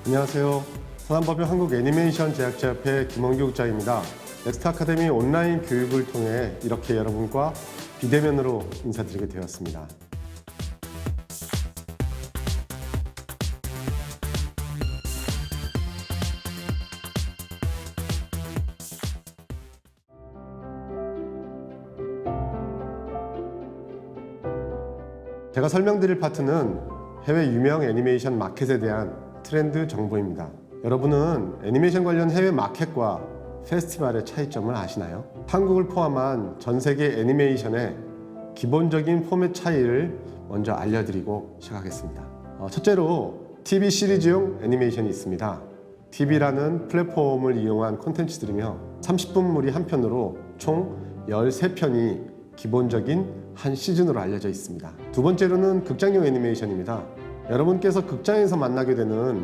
안녕하세요. 서남법인 한국애니메이션제작자협회 김원규 국장입니다. 넥스트 아카데미 온라인 교육을 통해 이렇게 여러분과 비대면으로 인사드리게 되었습니다. 제가 설명드릴 파트는 해외 유명 애니메이션 마켓에 대한 트렌드 정보입니다. 여러분은 애니메이션 관련 해외 마켓과 페스티벌의 차이점을 아시나요? 한국을 포함한 전 세계 애니메이션의 기본적인 포맷 차이를 먼저 알려드리고 시작하겠습니다. 첫째로 TV 시리즈용 애니메이션이 있습니다. TV라는 플랫폼을 이용한 콘텐츠들이며 30분물이 한 편으로 총 13편이 기본적인 한 시즌으로 알려져 있습니다. 두 번째로는 극장용 애니메이션입니다. 여러분께서 극장에서 만나게 되는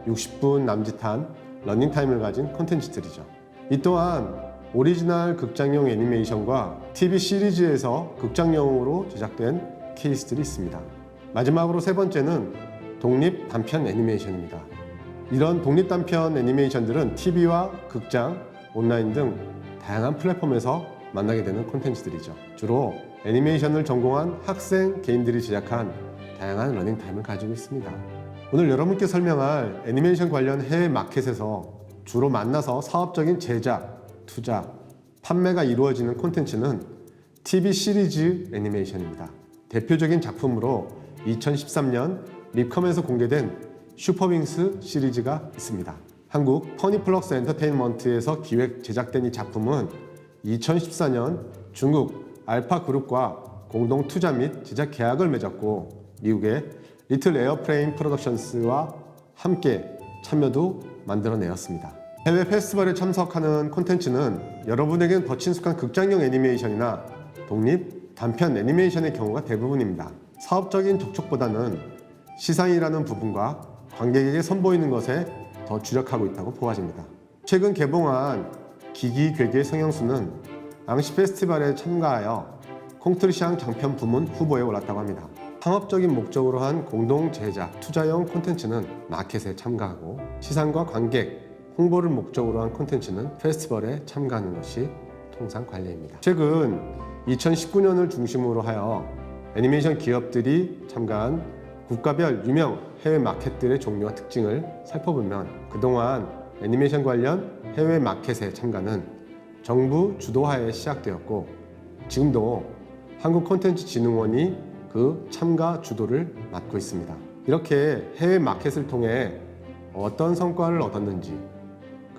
60분 남짓한 러닝타임을 가진 콘텐츠들이죠. 이 또한 오리지널 극장용 애니메이션과 TV 시리즈에서 극장용으로 제작된 케이스들이 있습니다. 마지막으로 세 번째는 독립 단편 애니메이션입니다. 이런 독립 단편 애니메이션들은 TV와 극장, 온라인 등 다양한 플랫폼에서 만나게 되는 콘텐츠들이죠. 주로 애니메이션을 전공한 학생 개인들이 제작한 다양한 러닝타임을 가지고 있습니다. 오늘 여러분께 설명할 애니메이션 관련 해외 마켓에서 주로 만나서 사업적인 제작, 투자, 판매가 이루어지는 콘텐츠는 TV 시리즈 애니메이션입니다. 대표적인 작품으로 2013년 립컴에서 공개된 슈퍼윙스 시리즈가 있습니다. 한국 퍼니플럭스 엔터테인먼트에서 기획 제작된 이 작품은 2014년 중국 알파그룹과 공동 투자 및 제작 계약을 맺었고 미국의 리틀 에어프레임 프로덕션스와 함께 참여도 만들어내었습니다. 해외 페스티벌에 참석하는 콘텐츠는 여러분에겐 더 친숙한 극장용 애니메이션이나 독립 단편 애니메이션의 경우가 대부분입니다. 사업적인 접촉보다는 시상이라는 부분과 관객에게 선보이는 것에 더 주력하고 있다고 보아집니다. 최근 개봉한 기기괴괴 성형수는 앙시 페스티벌에 참가하여 콩트르샹 장편 부문 후보에 올랐다고 합니다. 상업적인 목적으로 한 공동 제작, 투자형 콘텐츠는 마켓에 참가하고 시상과 관객, 홍보를 목적으로 한 콘텐츠는 페스티벌에 참가하는 것이 통상 관례입니다. 최근 2019년을 중심으로 하여 애니메이션 기업들이 참가한 국가별 유명 해외 마켓들의 종류와 특징을 살펴보면 그동안 애니메이션 관련 해외 마켓의 참가는 정부 주도하에 시작되었고 지금도 한국콘텐츠진흥원이 그 참가 주도를 맡고 있습니다. 이렇게 해외 마켓을 통해 어떤 성과를 얻었는지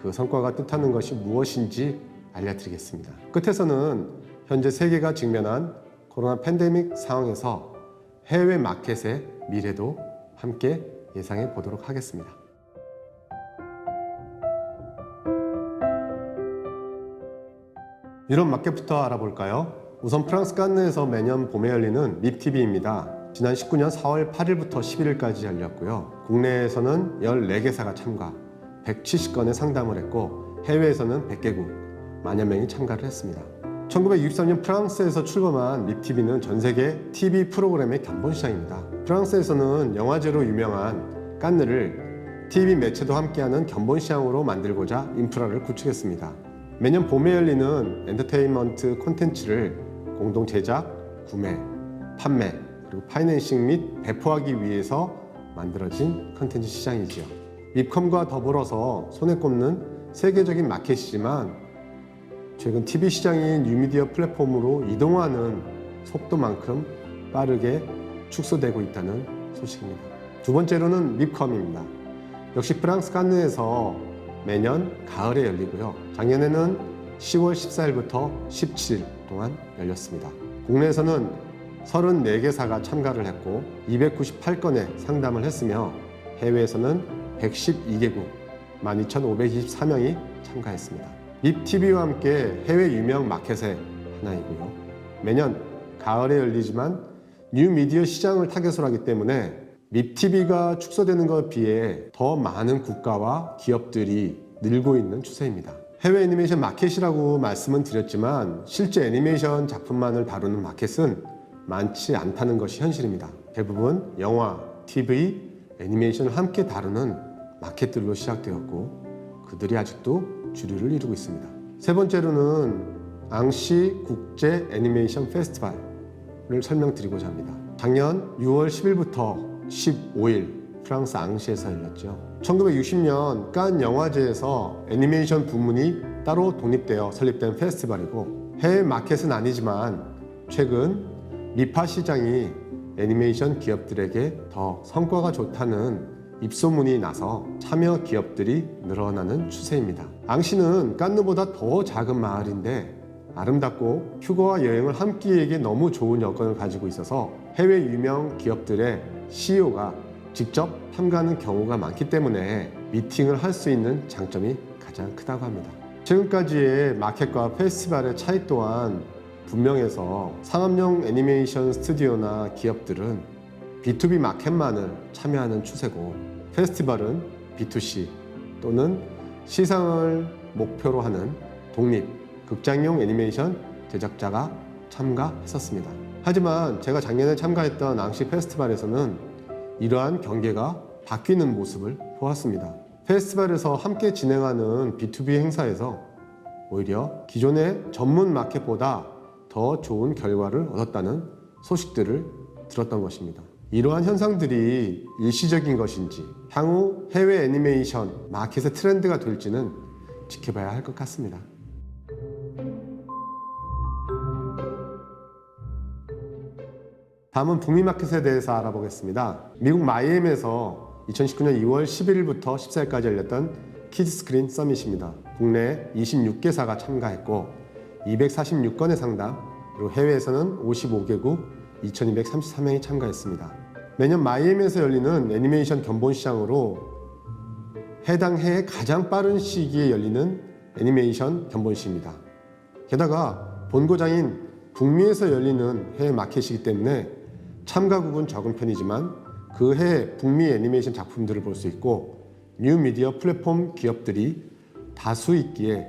그 성과가 뜻하는 것이 무엇인지 알려드리겠습니다. 끝에서는 현재 세계가 직면한 코로나 팬데믹 상황에서 해외 마켓의 미래도 함께 예상해 보도록 하겠습니다. 이런 마켓부터 알아볼까요? 우선 프랑스 칸느에서 매년 봄에 열리는 밉TV입니다. 지난 19년 4월 8일부터 11일까지 열렸고요. 국내에서는 14개사가 참가, 170건의 상담을 했고 해외에서는 100개국, 만여 명이 참가를 했습니다. 1963년 프랑스에서 출범한 밉TV는 전 세계 TV 프로그램의 견본시장입니다. 프랑스에서는 영화제로 유명한 칸느를 TV 매체도 함께하는 견본시장으로 만들고자 인프라를 구축했습니다. 매년 봄에 열리는 엔터테인먼트 콘텐츠를 공동 제작, 구매, 판매, 그리고 파이낸싱 및 배포하기 위해서 만들어진 콘텐츠 시장이지요. 립컴과 더불어서 손에 꼽는 세계적인 마켓이지만 최근 TV 시장이 뉴미디어 플랫폼으로 이동하는 속도만큼 빠르게 축소되고 있다는 소식입니다. 두 번째로는 립컴입니다. 역시 프랑스 칸느에서 매년 가을에 열리고요. 작년에는 10월 14일부터 17일 동안 열렸습니다. 국내에서는 34개사가 참가를 했고 298건의 상담을 했으며 해외에서는 112개국 12,524명이 참가했습니다. 밉TV와 함께 해외 유명 마켓의 하나이고요. 매년 가을에 열리지만 뉴미디어 시장을 타겟으로 하기 때문에 밉TV가 축소되는 것에 비해 더 많은 국가와 기업들이 늘고 있는 추세입니다. 해외 애니메이션 마켓이라고 말씀은 드렸지만 실제 애니메이션 작품만을 다루는 마켓은 많지 않다는 것이 현실입니다. 대부분 영화, TV, 애니메이션을 함께 다루는 마켓들로 시작되었고 그들이 아직도 주류를 이루고 있습니다. 세 번째로는 앙시 국제 애니메이션 페스티벌을 설명드리고자 합니다. 작년 6월 10일부터 15일 프랑스 앙시에서 열렸죠. 1960년 칸 영화제에서 애니메이션 부문이 따로 독립되어 설립된 페스티벌이고 해외 마켓은 아니지만 최근 미파 시장이 애니메이션 기업들에게 더 성과가 좋다는 입소문이 나서 참여 기업들이 늘어나는 추세입니다. 앙시는 칸느보다 더 작은 마을인데 아름답고 휴가와 여행을 한 끼에게 너무 좋은 여건을 가지고 있어서 해외 유명 기업들의 CEO가 직접 참가하는 경우가 많기 때문에 미팅을 할 수 있는 장점이 가장 크다고 합니다. 최근까지의 마켓과 페스티벌의 차이 또한 분명해서 상업용 애니메이션 스튜디오나 기업들은 B2B 마켓만을 참여하는 추세고 페스티벌은 B2C 또는 시상을 목표로 하는 독립, 극장용 애니메이션 제작자가 참가했었습니다. 하지만 제가 작년에 참가했던 앙시 페스티벌에서는 이러한 경계가 바뀌는 모습을 보았습니다. 페스티벌에서 함께 진행하는 B2B 행사에서 오히려 기존의 전문 마켓보다 더 좋은 결과를 얻었다는 소식들을 들었던 것입니다. 이러한 현상들이 일시적인 것인지 향후 해외 애니메이션 마켓의 트렌드가 될지는 지켜봐야 할 것 같습니다. 다음은 북미 마켓에 대해서 알아보겠습니다. 미국 마이애미에서 2019년 2월 11일부터 14일까지 열렸던 키즈스크린 서밋입니다. 국내 26개사가 참가했고 246건의 상담, 그리고 해외에서는 55개국 2233명이 참가했습니다. 매년 마이애미에서 열리는 애니메이션 견본 시장으로 해당 해에 가장 빠른 시기에 열리는 애니메이션 견본시입니다. 게다가 본고장인 북미에서 열리는 해외 마켓이기 때문에 참가국은 적은 편이지만 그 해에 북미 애니메이션 작품들을 볼 수 있고 뉴미디어 플랫폼 기업들이 다수 있기에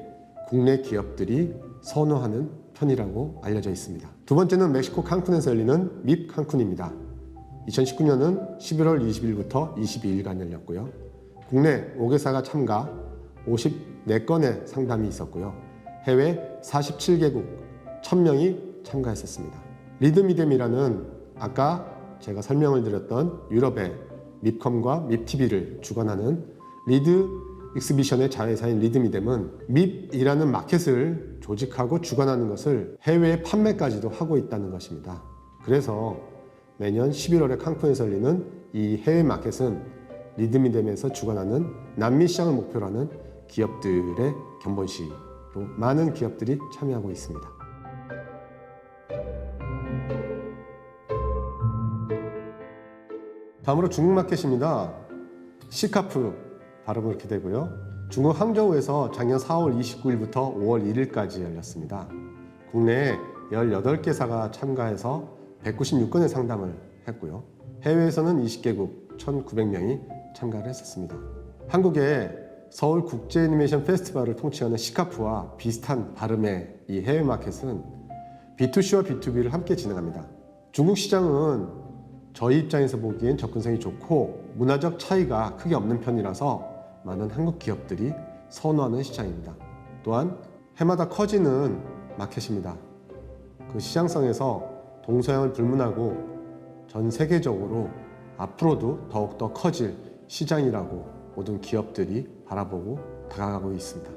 국내 기업들이 선호하는 편이라고 알려져 있습니다. 두 번째는 멕시코 칸쿤에서 열리는 밉 칸쿤입니다. 2019년은 11월 20일부터 22일간 열렸고요. 국내 5개사가 참가 54건의 상담이 있었고요. 해외 47개국 1000명이 참가했었습니다. 리드미뎀이라는 아까 제가 설명을 드렸던 유럽의 밉컴과 밉TV를 주관하는 리드 익스비션의 자회사인 리드미뎀은 밉이라는 마켓을 조직하고 주관하는 것을 해외 판매까지도 하고 있다는 것입니다. 그래서 매년 11월에 칸쿤에서 열리는 이 해외 마켓은 리드미뎀에서 주관하는 남미 시장을 목표로 하는 기업들의 견본시로 많은 기업들이 참여하고 있습니다. 다음으로 중국 마켓입니다. 시카프 발음은 이렇게 되고요. 중국 항저우에서 작년 4월 29일부터 5월 1일까지 열렸습니다. 국내에 18개사가 참가해서 196건의 상담을 했고요. 해외에서는 20개국 1,900명이 참가를 했었습니다. 한국의 서울 국제 애니메이션 페스티벌을 통칭하는 시카프와 비슷한 발음의 이 해외 마켓은 B2C와 B2B를 함께 진행합니다. 중국 시장은 저희 입장에서 보기엔 접근성이 좋고 문화적 차이가 크게 없는 편이라서 많은 한국 기업들이 선호하는 시장입니다. 또한 해마다 커지는 마켓입니다. 그 시장성에서 동서양을 불문하고 전 세계적으로 앞으로도 더욱더 커질 시장이라고 모든 기업들이 바라보고 다가가고 있습니다.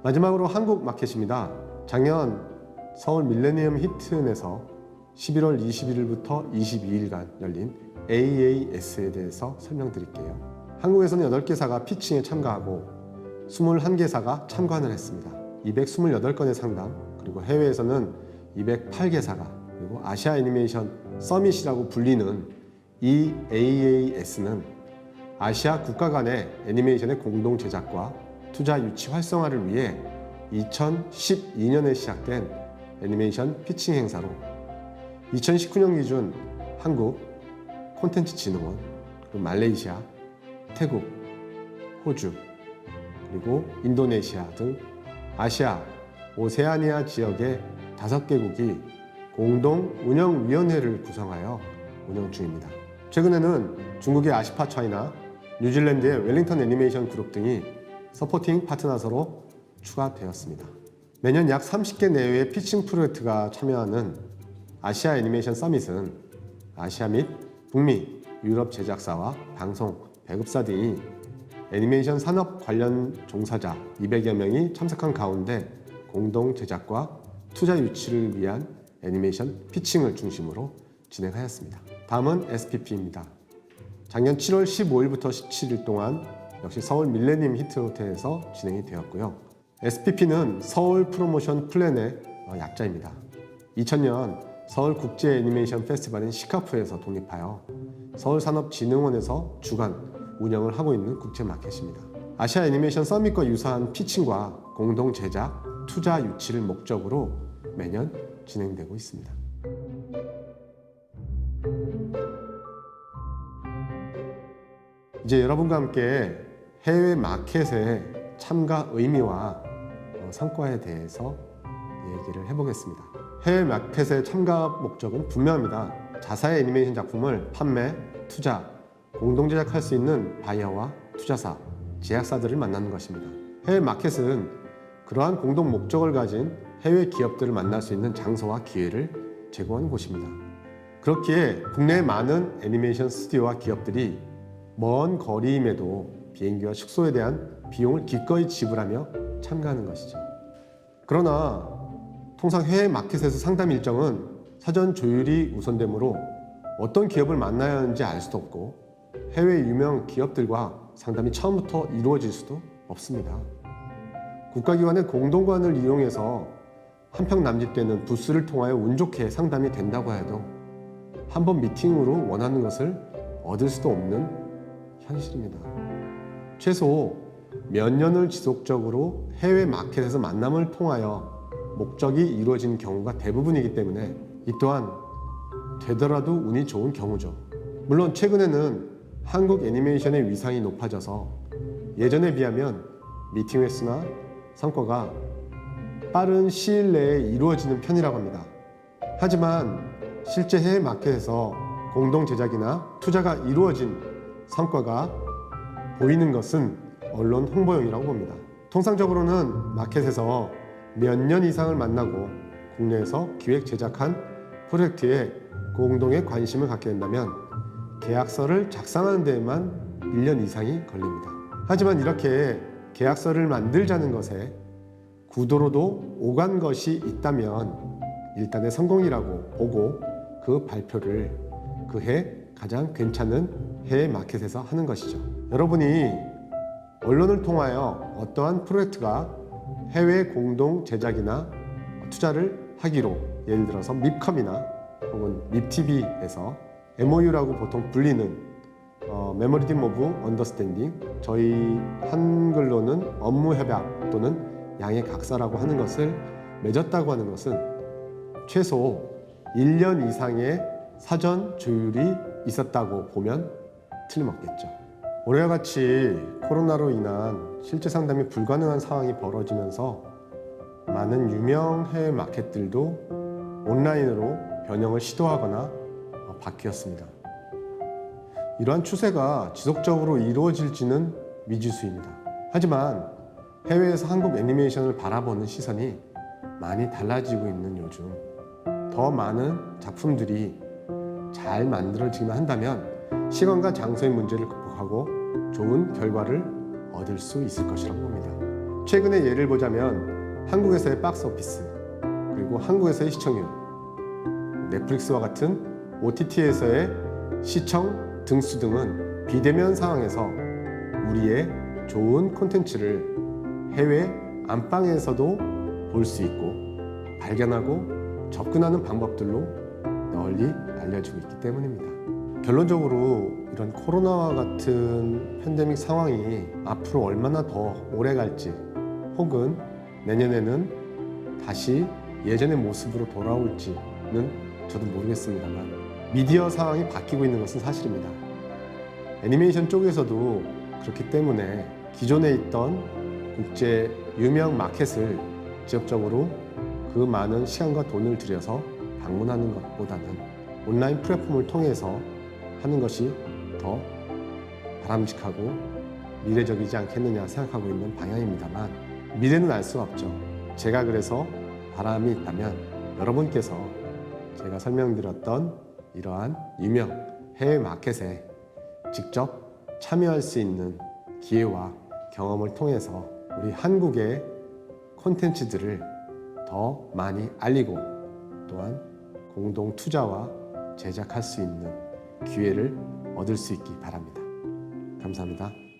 마지막으로 한국 마켓입니다. 작년 서울 밀레니엄 히튼에서 11월 21일부터 22일간 열린 AAS에 대해서 설명드릴게요. 한국에서는 8개사가 피칭에 참가하고 21개사가 참관을 했습니다. 228건의 상담, 그리고 해외에서는 208개사가, 그리고 아시아 애니메이션 서밋이라고 불리는 이 AAS는 아시아 국가 간의 애니메이션의 공동 제작과 투자 유치 활성화를 위해 2012년에 시작된 애니메이션 피칭 행사로 2019년 기준 한국, 콘텐츠진흥원, 그리고 말레이시아, 태국, 호주, 그리고 인도네시아 등 아시아, 오세아니아 지역의 5개국이 공동운영위원회를 구성하여 운영 중입니다. 최근에는 중국의 아시파 차이나, 뉴질랜드의 웰링턴 애니메이션 그룹 등이 서포팅 파트너사로 추가되었습니다. 매년 약 30개 내외의 피칭 프로젝트가 참여하는 아시아 애니메이션 서밋은 아시아 및 북미, 유럽 제작사와 방송, 배급사 등이 애니메이션 산업 관련 종사자 200여 명이 참석한 가운데 공동 제작과 투자 유치를 위한 애니메이션 피칭을 중심으로 진행하였습니다. 다음은 SPP입니다. 작년 7월 15일부터 17일 동안 역시 서울 밀레니엄 히트호텔에서 진행이 되었고요. SPP는 서울 프로모션 플랜의 약자입니다. 2000년 서울 국제 애니메이션 페스티벌인 시카프에서 독립하여 서울산업진흥원에서 주관 운영을 하고 있는 국제 마켓입니다. 아시아 애니메이션 서밋과 유사한 피칭과 공동 제작, 투자 유치를 목적으로 매년 진행되고 있습니다. 이제 여러분과 함께 해외 마켓의 참가 의미와 성과에 대해서 얘기를 해보겠습니다. 해외 마켓의 참가 목적은 분명합니다. 자사의 애니메이션 작품을 판매, 투자, 공동 제작할 수 있는 바이어와 투자사, 제작사들을 만나는 것입니다. 해외 마켓은 그러한 공동 목적을 가진 해외 기업들을 만날 수 있는 장소와 기회를 제공하는 곳입니다. 그렇기에 국내의 많은 애니메이션 스튜디오와 기업들이 먼 거리임에도 비행기와 숙소에 대한 비용을 기꺼이 지불하며 참가하는 것이죠. 그러나 통상 해외 마켓에서 상담 일정은 사전 조율이 우선되므로 어떤 기업을 만나야 하는지 알 수도 없고 해외 유명 기업들과 상담이 처음부터 이루어질 수도 없습니다. 국가기관의 공동관을 이용해서 한평 남짓되는 부스를 통하여 운 좋게 상담이 된다고 해도 한 번 미팅으로 원하는 것을 얻을 수도 없는 현실입니다. 최소 몇 년을 지속적으로 해외 마켓에서 만남을 통하여 목적이 이루어진 경우가 대부분이기 때문에 이 또한 되더라도 운이 좋은 경우죠. 물론 최근에는 한국 애니메이션의 위상이 높아져서 예전에 비하면 미팅 횟수나 성과가 빠른 시일 내에 이루어지는 편이라고 합니다. 하지만 실제 해외 마켓에서 공동 제작이나 투자가 이루어진 성과가 보이는 것은 언론 홍보용이라고 봅니다. 통상적으로는 마켓에서 몇 년 이상을 만나고 국내에서 기획 제작한 프로젝트에 공동의 관심을 갖게 된다면 계약서를 작성하는 데에만 1년 이상이 걸립니다. 하지만 이렇게 계약서를 만들자는 것에 구도로도 오간 것이 있다면 일단의 성공이라고 보고 그 발표를 그 해 가장 괜찮은 해외 마켓에서 하는 것이죠. 여러분이 언론을 통하여 어떠한 프로젝트가 해외 공동 제작이나 투자를 하기로, 예를 들어서 밉컴이나 혹은 밉TV에서 MOU라고 보통 불리는 메모리즘 오브 언더스탠딩, 저희 한글로는 업무 협약 또는 양해 각서라고 하는 것을 맺었다고 하는 것은 최소 1년 이상의 사전 조율이 있었다고 보면 틀림없겠죠. 올해와 같이 코로나로 인한 실제 상담이 불가능한 상황이 벌어지면서 많은 유명 해외 마켓들도 온라인으로 변형을 시도하거나 바뀌었습니다. 이러한 추세가 지속적으로 이루어질지는 미지수입니다. 하지만 해외에서 한국 애니메이션을 바라보는 시선이 많이 달라지고 있는 요즘 더 많은 작품들이 잘 만들어지기만 한다면 시간과 장소의 문제를 극복하고 좋은 결과를 얻을 수 있을 것이라고 봅니다. 최근의 예를 보자면 한국에서의 박스 오피스, 그리고 한국에서의 시청률, 넷플릭스와 같은 OTT에서의 시청 등수 등은 비대면 상황에서 우리의 좋은 콘텐츠를 해외 안방에서도 볼 수 있고 발견하고 접근하는 방법들로 널리 알려지고 있기 때문입니다. 결론적으로 이런 코로나와 같은 팬데믹 상황이 앞으로 얼마나 더 오래 갈지, 혹은 내년에는 다시 예전의 모습으로 돌아올지는 저도 모르겠습니다만 미디어 상황이 바뀌고 있는 것은 사실입니다. 애니메이션 쪽에서도 그렇기 때문에 기존에 있던 국제 유명 마켓을 지역적으로 그 많은 시간과 돈을 들여서 방문하는 것보다는 온라인 플랫폼을 통해서 하는 것이 더 바람직하고 미래적이지 않겠느냐 생각하고 있는 방향입니다만, 미래는 알 수 없죠. 제가 그래서 바람이 있다면 여러분께서 제가 설명드렸던 이러한 유명 해외 마켓에 직접 참여할 수 있는 기회와 경험을 통해서 우리 한국의 콘텐츠들을 더 많이 알리고 또한 공동 투자와 제작할 수 있는 기회를 얻을 수 있기 바랍니다. 감사합니다.